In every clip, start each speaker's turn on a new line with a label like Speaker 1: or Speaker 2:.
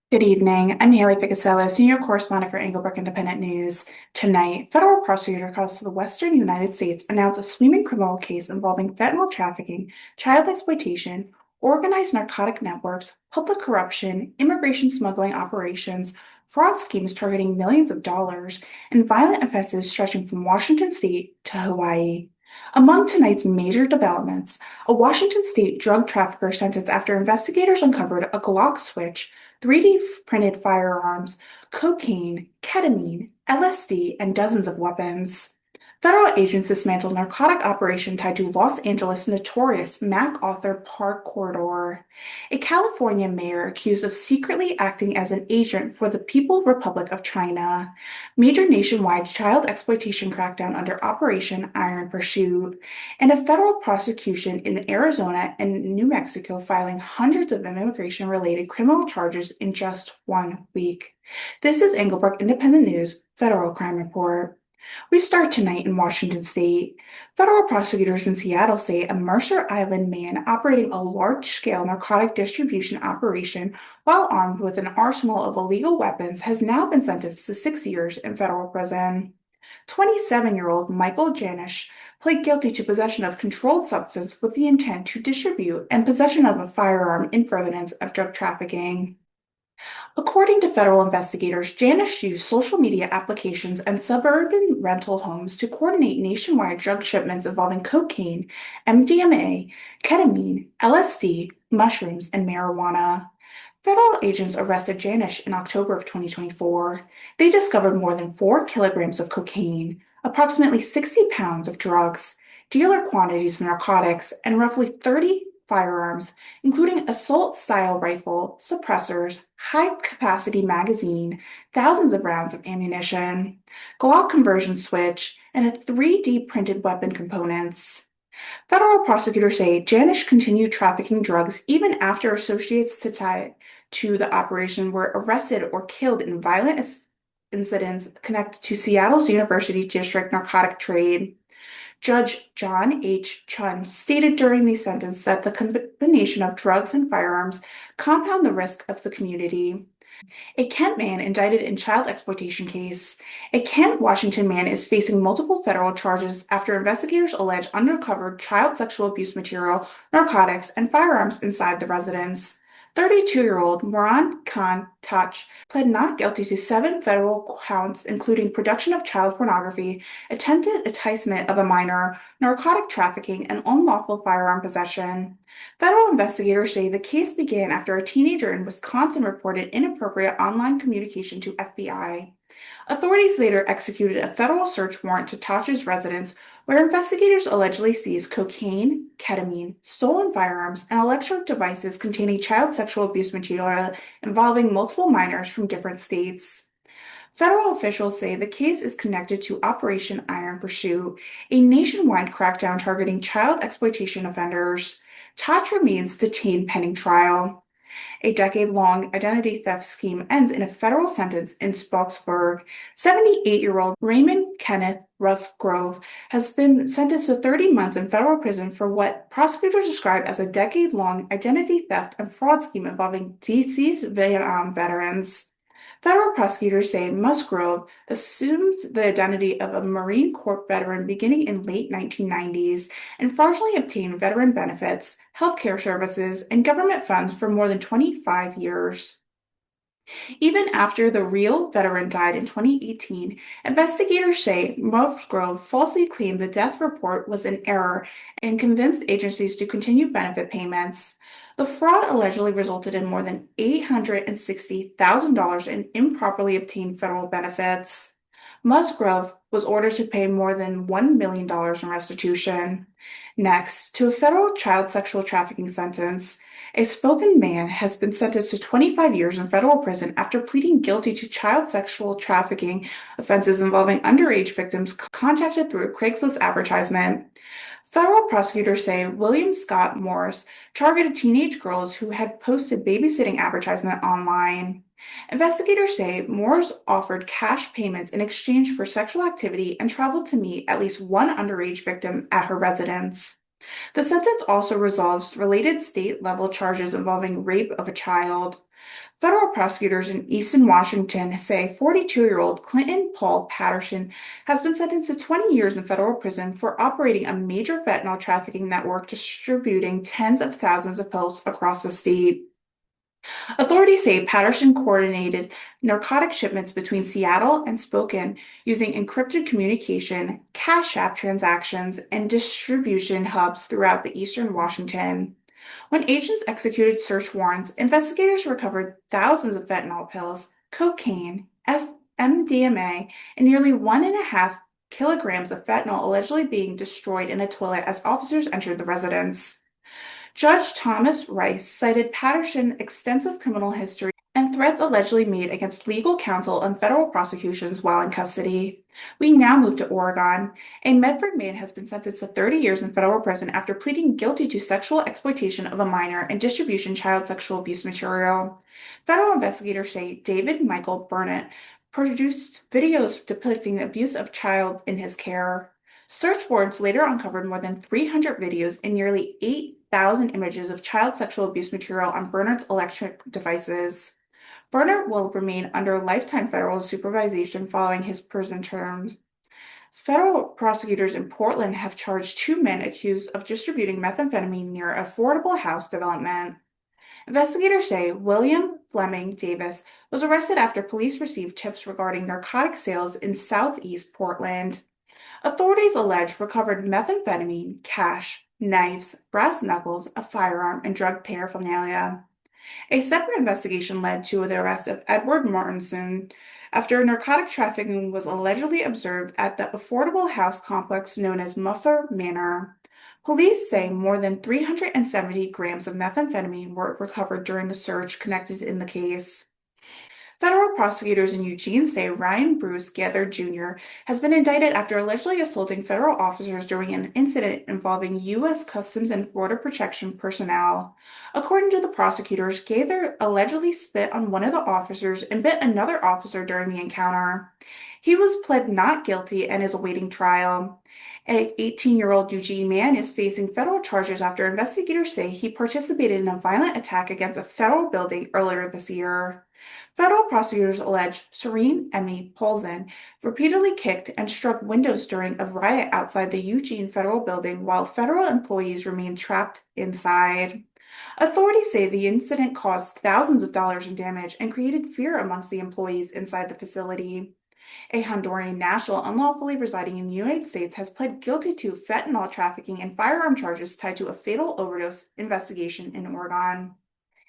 Speaker 1: Good evening. I'm Haylee Ficuciello, senior correspondent for Englebrook Independent News. Tonight, federal prosecutor across the western United States announced a sweeping criminal case involving fentanyl trafficking, child exploitation, organized narcotic networks, public corruption, immigration smuggling operations, fraud schemes targeting millions of dollars, and violent offenses stretching from Washington state to Hawaii. Among tonight's major developments, a Washington state drug trafficker sentenced after investigators uncovered a Glock switch, 3D printed firearms, cocaine, ketamine, LSD, and dozens of weapons. Federal agents dismantled narcotic operation tied to Los Angeles notorious MacArthur Park corridor. A California mayor accused of secretly acting as an agent for the People's Republic of China. Major nationwide child exploitation crackdown under Operation Iron Pursuit. And a federal prosecution in Arizona and New Mexico filing hundreds of immigration-related criminal charges in just 1 week. This is Englebrook Independent News Federal Crime Report. We start tonight in Washington state. Federal prosecutors in Seattle say a Mercer Island man operating a large-scale narcotic distribution operation while armed with an arsenal of illegal weapons has now been sentenced to 6 years in federal prison. 27-year-old Michael Janish pled guilty to possession of controlled substance with the intent to distribute and possession of a firearm in furtherance of drug trafficking. According to federal investigators, Janish used social media applications and suburban rental homes to coordinate nationwide drug shipments involving cocaine, MDMA, ketamine, LSD, mushrooms, and marijuana. Federal agents arrested Janish in October of 2024. They discovered more than 4 kilograms of cocaine, approximately 60 pounds of drugs, dealer quantities of narcotics, and roughly 30 firearms, including assault-style rifle, suppressors, high-capacity magazine, thousands of rounds of ammunition, Glock conversion switch, and a 3D printed weapon components. Federal prosecutors say Janish continued trafficking drugs even after associates tied to the operation were arrested or killed in violent incidents connected to Seattle's University District narcotic trade. Judge John H. Chun stated during the sentence that the combination of drugs and firearms compound the risk of the community. A Kent man indicted in child exploitation case. A Kent, Washington man is facing multiple federal charges after investigators allege uncovered child sexual abuse material, narcotics, and firearms inside the residence. 32-year-old Moran Khan Touch pled not guilty to 7 federal counts, including production of child pornography, attempted enticement of a minor, narcotic trafficking, and unlawful firearm possession. Federal investigators say the case began after a teenager in Wisconsin reported inappropriate online communication to FBI. Authorities later executed a federal search warrant to Tosh's residence, where investigators allegedly seized cocaine, ketamine, stolen firearms, and electronic devices containing child sexual abuse material involving multiple minors from different states. Federal officials say the case is connected to Operation Iron Pursuit, a nationwide crackdown targeting child exploitation offenders. Tosh remains detained pending trial. A decade-long identity theft scheme ends in a federal sentence in Spotsburg. 78-year-old Raymond Kenneth Rusgrove has been sentenced to 30 months in federal prison for what prosecutors describe as a decade-long identity theft and fraud scheme involving deceased Vietnam veterans. Federal prosecutors say Musgrove assumed the identity of a Marine Corps veteran beginning in late 1990s and fraudulently obtained veteran benefits, healthcare services, and government funds for more than 25 years. Even after the real veteran died in 2018, investigators say Musgrove falsely claimed the death report was an error and convinced agencies to continue benefit payments. The fraud allegedly resulted in more than $860,000 in improperly obtained federal benefits. Musgrove was ordered to pay more than $1 million in restitution. Next, to a federal child sexual trafficking sentence. A Spokane man has been sentenced to 25 years in federal prison after pleading guilty to child sexual trafficking offenses involving underage victims contacted through a Craigslist advertisement. Federal prosecutors say William Scott Morris targeted teenage girls who had posted babysitting advertisement online. Investigators say Morris offered cash payments in exchange for sexual activity and traveled to meet at least one underage victim at her residence. The sentence also resolves related state-level charges involving rape of a child. Federal prosecutors in Eastern Washington say 42-year-old Clinton Paul Patterson has been sentenced to 20 years in federal prison for operating a major fentanyl trafficking network distributing tens of thousands of pills across the state. Authorities say Patterson coordinated narcotic shipments between Seattle and Spokane using encrypted communication, cash app transactions, and distribution hubs throughout the eastern Washington. When agents executed search warrants, investigators recovered thousands of fentanyl pills, cocaine, MDMA, and nearly 1.5 kilograms of fentanyl allegedly being destroyed in a toilet as officers entered the residence. Judge Thomas Rice cited Patterson's extensive criminal history and threats allegedly made against legal counsel and federal prosecutions while in custody. We now move to Oregon. A Medford man has been sentenced to 30 years in federal prison after pleading guilty to sexual exploitation of a minor and distribution of child sexual abuse material. Federal investigators say David Michael Burnett produced videos depicting the abuse of child in his care. Search warrants later uncovered more than 300 videos and nearly 8,000 images of child sexual abuse material on Bernard's electronic devices. Bernard will remain under lifetime federal supervision following his prison terms. Federal prosecutors in Portland have charged two men accused of distributing methamphetamine near affordable house development. Investigators say William Fleming Davis was arrested after police received tips regarding narcotic sales in southeast Portland. Authorities allege recovered methamphetamine, cash, knives, brass knuckles, a firearm, and drug paraphernalia. A separate investigation led to the arrest of Edward Martinson after narcotic trafficking was allegedly observed at the affordable house complex known as Muffer Manor. Police say more than 370 grams of methamphetamine were recovered during the search connected in the case. Federal prosecutors in Eugene say Ryan Bruce Gather Jr. has been indicted after allegedly assaulting federal officers during an incident involving U.S. Customs and Border Protection personnel. According to the prosecutors, Gather allegedly spit on one of the officers and bit another officer during the encounter. He was pled not guilty and is awaiting trial. An 18-year-old Eugene man is facing federal charges after investigators say he participated in a violent attack against a federal building earlier this year. Federal prosecutors allege Serene Emmy Paulson repeatedly kicked and struck windows during a riot outside the Eugene Federal Building while federal employees remained trapped inside. Authorities say the incident caused thousands of dollars in damage and created fear amongst the employees inside the facility. A Honduran national unlawfully residing in the United States has pled guilty to fentanyl trafficking and firearm charges tied to a fatal overdose investigation in Oregon.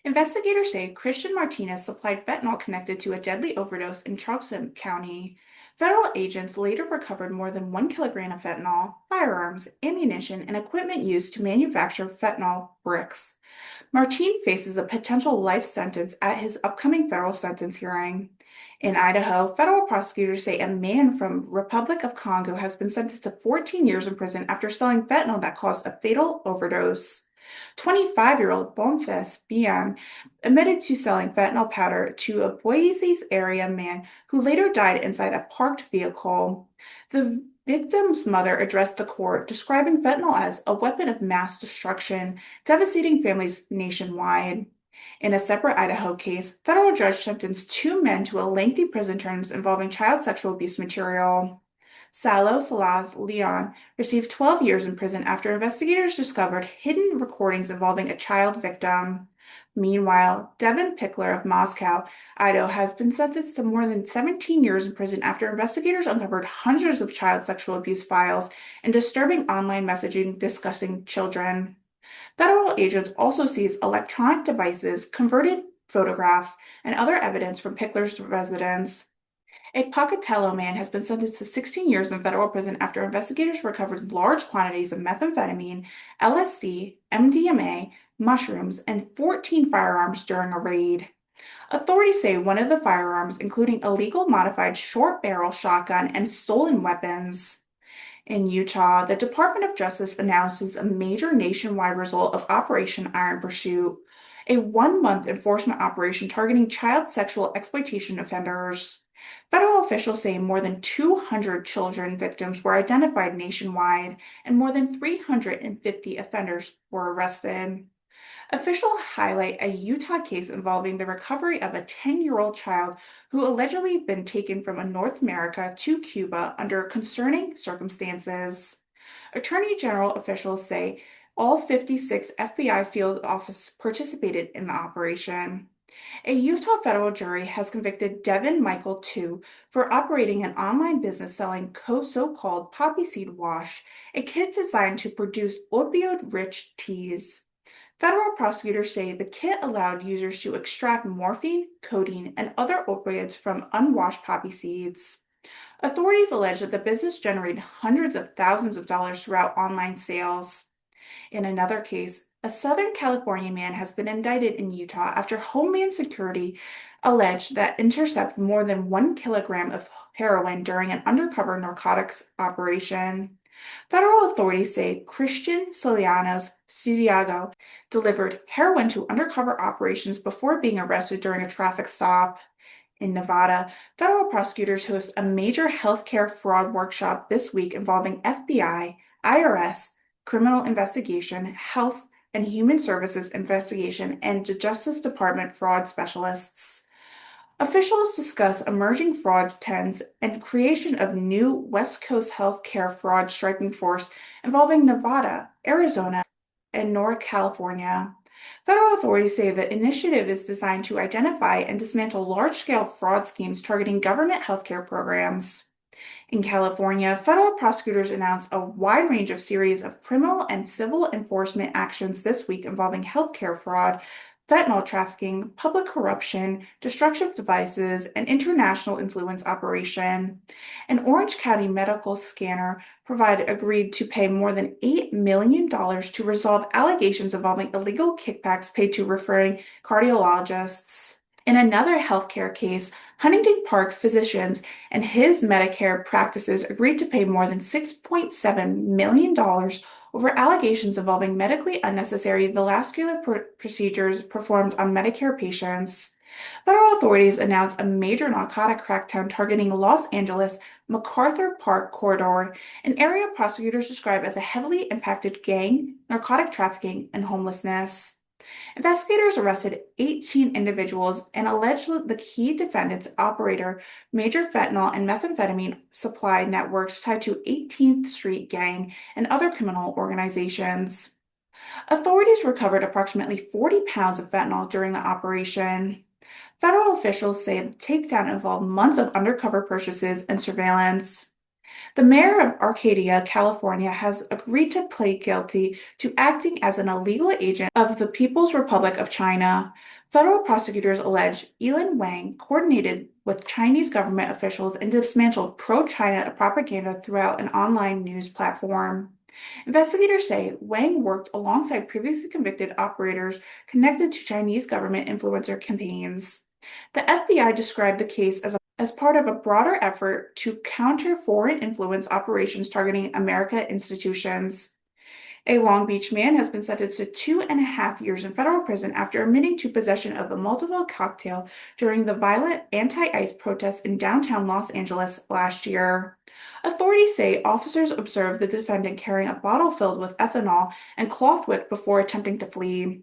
Speaker 1: Investigators say Christian Martinez supplied fentanyl connected to a deadly overdose in Charleston County. Federal agents later recovered more than 1 kilogram of fentanyl, firearms, ammunition, and equipment used to manufacture fentanyl bricks. Martin faces a potential life sentence at his upcoming federal sentence hearing. In Idaho, federal prosecutors say a man from Republic of Congo has been sentenced to 14 years in prison after selling fentanyl that caused a fatal overdose. 25-year-old Bonfils Bian admitted to selling fentanyl powder to a Boise area man who later died inside a parked vehicle. The victim's mother addressed the court, describing fentanyl as a weapon of mass destruction, devastating families nationwide. In a separate Idaho case, federal judge sentenced two men to a lengthy prison terms involving child sexual abuse material. Salo Salaz Leon received 12 years in prison after investigators discovered hidden recordings involving a child victim. Meanwhile, Devin Pickler of Moscow, Idaho, has been sentenced to more than 17 years in prison after investigators uncovered hundreds of child sexual abuse files and disturbing online messaging discussing children. Federal agents also seized electronic devices, converted photographs, and other evidence from Pickler's residence. A Pocatello man has been sentenced to 16 years in federal prison after investigators recovered large quantities of methamphetamine, LSD, MDMA, mushrooms, and 14 firearms during a raid. Authorities say one of the firearms, including a legal modified short barrel shotgun and stolen weapons. In Utah, the Department of Justice announces a major nationwide result of Operation Iron Pursuit, a 1-month enforcement operation targeting child sexual exploitation offenders. Federal officials say more than 200 children victims were identified nationwide, and more than 350 offenders were arrested. Officials highlight a Utah case involving the recovery of a 10-year-old child who allegedly been taken from North America to Cuba under concerning circumstances. Attorney General officials say all 56 FBI field officers participated in the operation. A Utah federal jury has convicted Devin Michael II for operating an online business selling so-called poppy seed wash, a kit designed to produce opioid-rich teas. Federal prosecutors say the kit allowed users to extract morphine, codeine, and other opioids from unwashed poppy seeds. Authorities allege that the business generated hundreds of thousands of dollars throughout online sales. In another case, a Southern California man has been indicted in Utah after Homeland Security alleged that intercepted more than 1 kilogram of heroin during an undercover narcotics operation. Federal authorities say Christian Solianos Siriago delivered heroin to undercover operations before being arrested during a traffic stop. In Nevada, federal prosecutors host a major healthcare fraud workshop this week involving FBI, IRS, criminal investigation, health and human services investigation, and the Justice Department fraud specialists. Officials discuss emerging fraud trends and creation of new West Coast healthcare fraud striking force involving Nevada, Arizona, and North California. Federal authorities say the initiative is designed to identify and dismantle large-scale fraud schemes targeting government healthcare programs. In California, federal prosecutors announced a wide range of series of criminal and civil enforcement actions this week involving healthcare fraud, fentanyl trafficking, public corruption, destructive devices, and international influence operation. An Orange County medical scanner provider agreed to pay more than $8 million to resolve allegations involving illegal kickbacks paid to referring cardiologists. In another healthcare case, Huntington Park physicians and his Medicare practices agreed to pay more than $6.7 million over allegations involving medically unnecessary vascular procedures performed on Medicare patients. Federal authorities announced a major narcotic crackdown targeting Los Angeles MacArthur Park corridor, an area prosecutors describe as a heavily impacted gang, narcotic trafficking, and homelessness. Investigators arrested 18 individuals and alleged the key defendants operator major fentanyl and methamphetamine supply networks tied to 18th Street Gang and other criminal organizations. Authorities recovered approximately 40 pounds of fentanyl during the operation. Federal officials say the takedown involved months of undercover purchases and surveillance. The mayor of Arcadia, California, has agreed to plead guilty to acting as an illegal agent of the People's Republic of China. Federal prosecutors allege Elin Wang coordinated with Chinese government officials and dismantled pro-China propaganda throughout an online news platform. Investigators say Wang worked alongside previously convicted operators connected to Chinese government influencer campaigns. The FBI described the case as part of a broader effort to counter foreign influence operations targeting American institutions. A Long Beach man has been sentenced to 2.5 years in federal prison after admitting to possession of a Molotov cocktail during the violent anti-ICE protests in downtown Los Angeles last year. Authorities say officers observed the defendant carrying a bottle filled with ethanol and cloth wick before attempting to flee.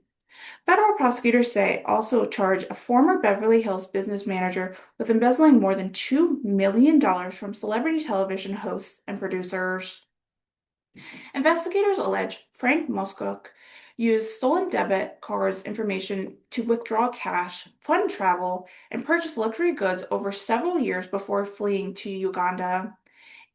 Speaker 1: Federal prosecutors say also charge a former Beverly Hills business manager with embezzling more than $2 million from celebrity television hosts and producers. Investigators allege Frank Moskok used stolen debit cards information to withdraw cash, fund travel, and purchase luxury goods over several years before fleeing to Uganda.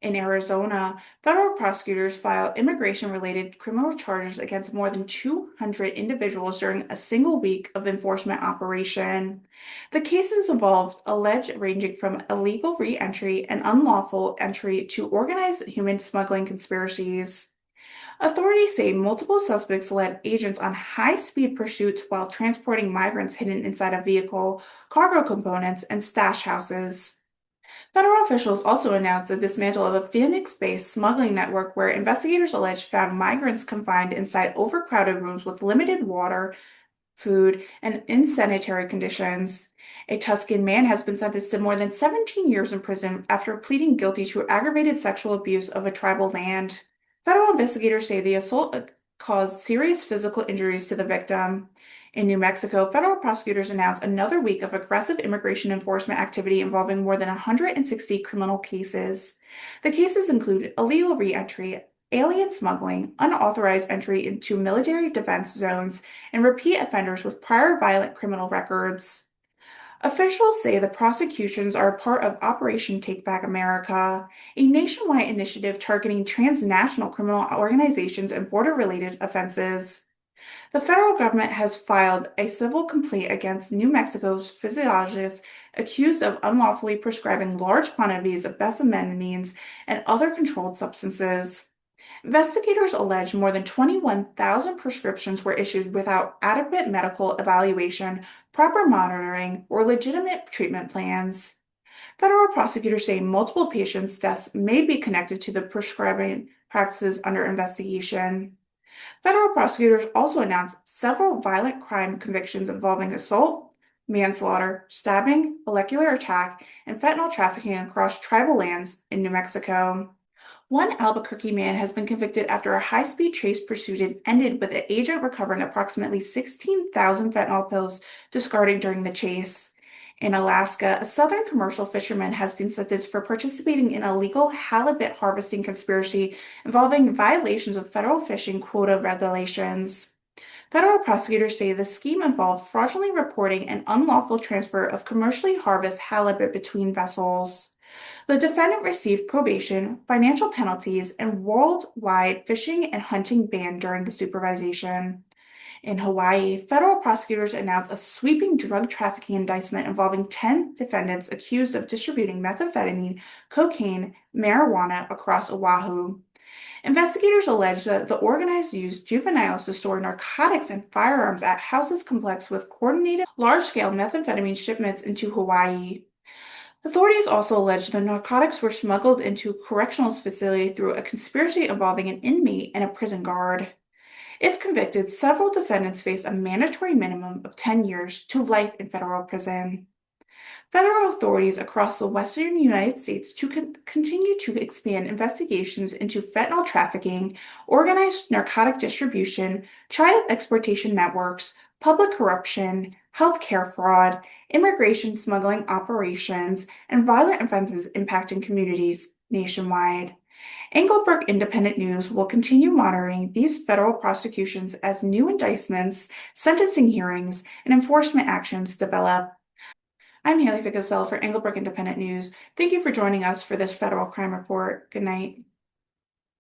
Speaker 1: In Arizona, federal prosecutors filed immigration-related criminal charges against more than 200 individuals during a single week of enforcement operation. The cases involved alleged ranging from illegal re-entry and unlawful entry to organized human smuggling conspiracies. Authorities say multiple suspects led agents on high-speed pursuits while transporting migrants hidden inside a vehicle, cargo components, and stash houses. Federal officials also announced the dismantle of a Phoenix-based smuggling network where investigators allege found migrants confined inside overcrowded rooms with limited water, food, and insanitary conditions. A Tuscan man has been sentenced to more than 17 years in prison after pleading guilty to aggravated sexual abuse of a tribal land. Federal investigators say the assault caused serious physical injuries to the victim. In New Mexico, federal prosecutors announced another week of aggressive immigration enforcement activity involving more than 160 criminal cases. The cases include illegal reentry, alien smuggling, unauthorized entry into military defense zones, and repeat offenders with prior violent criminal records. Officials say the prosecutions are part of Operation Take Back America, a nationwide initiative targeting transnational criminal organizations and border-related offenses. The federal government has filed a civil complaint against New Mexico's physiologist accused of unlawfully prescribing large quantities of methamphetamines and other controlled substances. Investigators allege more than 21,000 prescriptions were issued without adequate medical evaluation, proper monitoring, or legitimate treatment plans. Federal prosecutors say multiple patients' deaths may be connected to the prescribing practices under investigation. Federal prosecutors also announced several violent crime convictions involving assault, manslaughter, stabbing, molecular attack, and fentanyl trafficking across tribal lands in New Mexico. One Albuquerque man has been convicted after a high-speed chase pursuit ended with an agent recovering approximately 16,000 fentanyl pills discarded during the chase. In Alaska, a southern commercial fisherman has been sentenced for participating in a illegal halibut harvesting conspiracy involving violations of federal fishing quota regulations. Federal prosecutors say the scheme involved fraudulently reporting an unlawful transfer of commercially harvested halibut between vessels. The defendant received probation, financial penalties, and worldwide fishing and hunting ban during the supervision. In Hawaii, federal prosecutors announced a sweeping drug trafficking indictment involving 10 defendants accused of distributing methamphetamine, cocaine, marijuana across Oahu. Investigators allege that the organized used juveniles to store narcotics and firearms at houses complex with coordinated large-scale methamphetamine shipments into Hawaii. Authorities also allege the narcotics were smuggled into a correctional facility through a conspiracy involving an inmate and a prison guard. If convicted, several defendants face a mandatory minimum of 10 years to life in federal prison. Federal authorities across the western United States continue to expand investigations into fentanyl trafficking, organized narcotic distribution, child exploitation networks, public corruption, healthcare fraud, immigration smuggling operations, and violent offenses impacting communities nationwide. Englebrook Independent News will continue monitoring these federal prosecutions as new indictments, sentencing hearings, and enforcement actions develop. I'm Haylee Ficuciello for Englebrook Independent News. Thank you for joining us for this federal crime report. Good night.